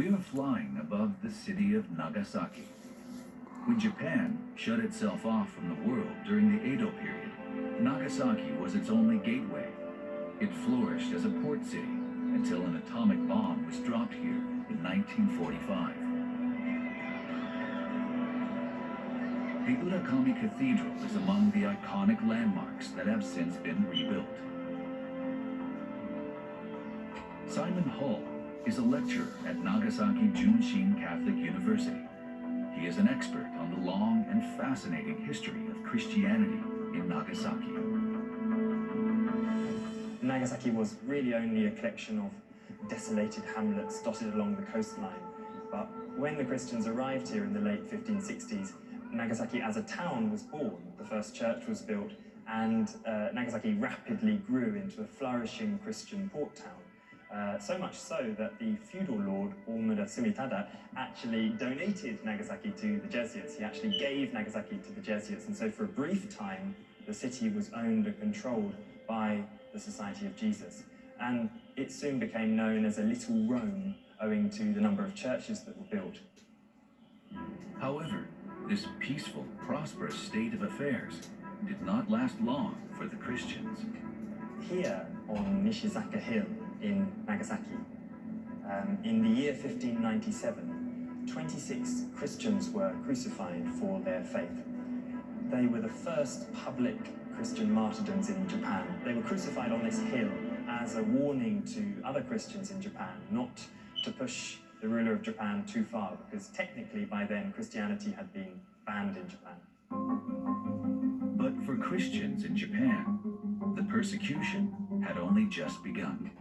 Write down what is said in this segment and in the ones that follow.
We are flying above the city of Nagasaki. When Japan shut itself off from the world during the Edo period, Nagasaki was its only gateway. It flourished as a port city until an atomic bomb was dropped here in 1945. The Urakami Cathedral is among the iconic landmarks that have since been rebuilt. Simon Hull is a lecturer at Nagasaki Junshin Catholic University. He is an expert on the long and fascinating history of Christianity in Nagasaki. Nagasaki was really only a collection of desolated hamlets dotted along the coastline. But when the Christians arrived here in the late 1560s, Nagasaki as a town was born. The first church was built, and Nagasaki rapidly grew into a flourishing Christian port town. So much so that the feudal lord, Omura Sumitada, actually donated Nagasaki to the Jesuits. He actually gave Nagasaki to the Jesuits, and so for a brief time, the city was owned and controlled by the Society of Jesus. And it soon became known as a Little Rome, owing to the number of churches that were built. However, this peaceful, prosperous state of affairs did not last long for the Christians. Here on Nishizaka Hill in Nagasaki, in the year 1597, 26 Christians were crucified for their faith. They were the first public Christian martyrdoms in Japan. They were crucified on this hill as a warning to other Christians in Japan not to push the ruler of Japan too far, because technically by then Christianity had been banned in Japan. But for Christians in Japan, the persecution had only just begun.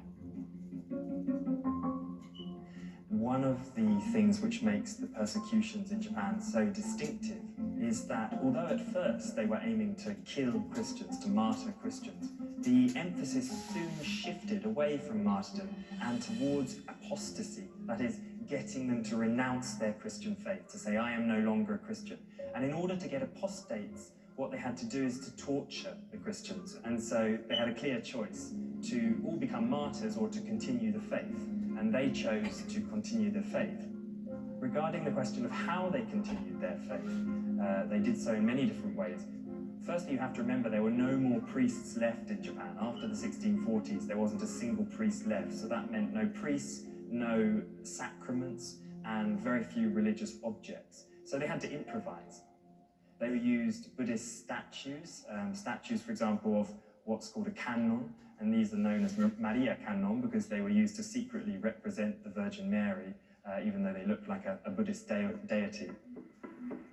One of the things which makes the persecutions in Japan so distinctive is that although at first they were aiming to kill Christians, to martyr Christians, the emphasis soon shifted away from martyrdom and towards apostasy, that is, getting them to renounce their Christian faith, to say, I am no longer a Christian. And in order to get apostates, what they had to do is to torture the Christians. And so they had a clear choice to all become martyrs or to continue the faith. And they chose to continue their faith. Regarding the question of how they continued their faith, they did so in many different ways. Firstly, you have to remember there were no more priests left in Japan. After the 1640s, there wasn't a single priest left. So that meant no priests, no sacraments, and very few religious objects. So they had to improvise. They used Buddhist statues, for example, of what's called a kannon, and these are known as Maria kannon because they were used to secretly represent the Virgin Mary, even though they looked like a Buddhist deity.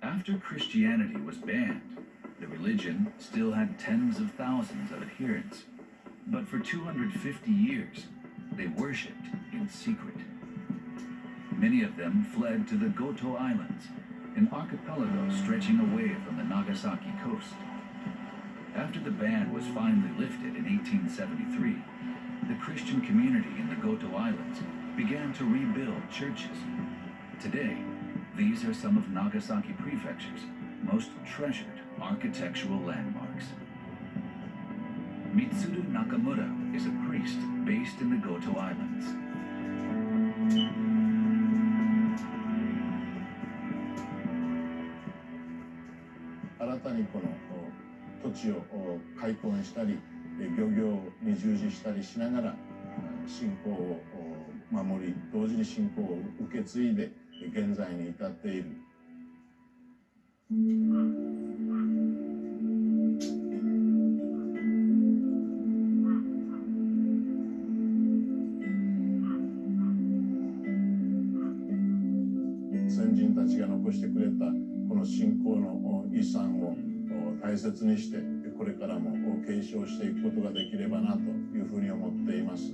After Christianity was banned, the religion still had tens of thousands of adherents. But for 250 years, they worshipped in secret. Many of them fled to the Goto Islands, an archipelago stretching away from the Nagasaki coast. After the ban was finally lifted in 1873, the Christian community in the Goto Islands began to rebuild churches. Today, these are some of Nagasaki Prefecture's most treasured architectural landmarks. Mitsuru Nakamura is a priest based in the Goto Islands. 新たにこの土地を開墾したり、漁業に従事したりしながら信仰を守り、同時に信仰を受け継いで現在に至っている。先人たちが残してくれたこの信仰の遺産を大切にして、これからも継承していくことができればなというふうに思っています。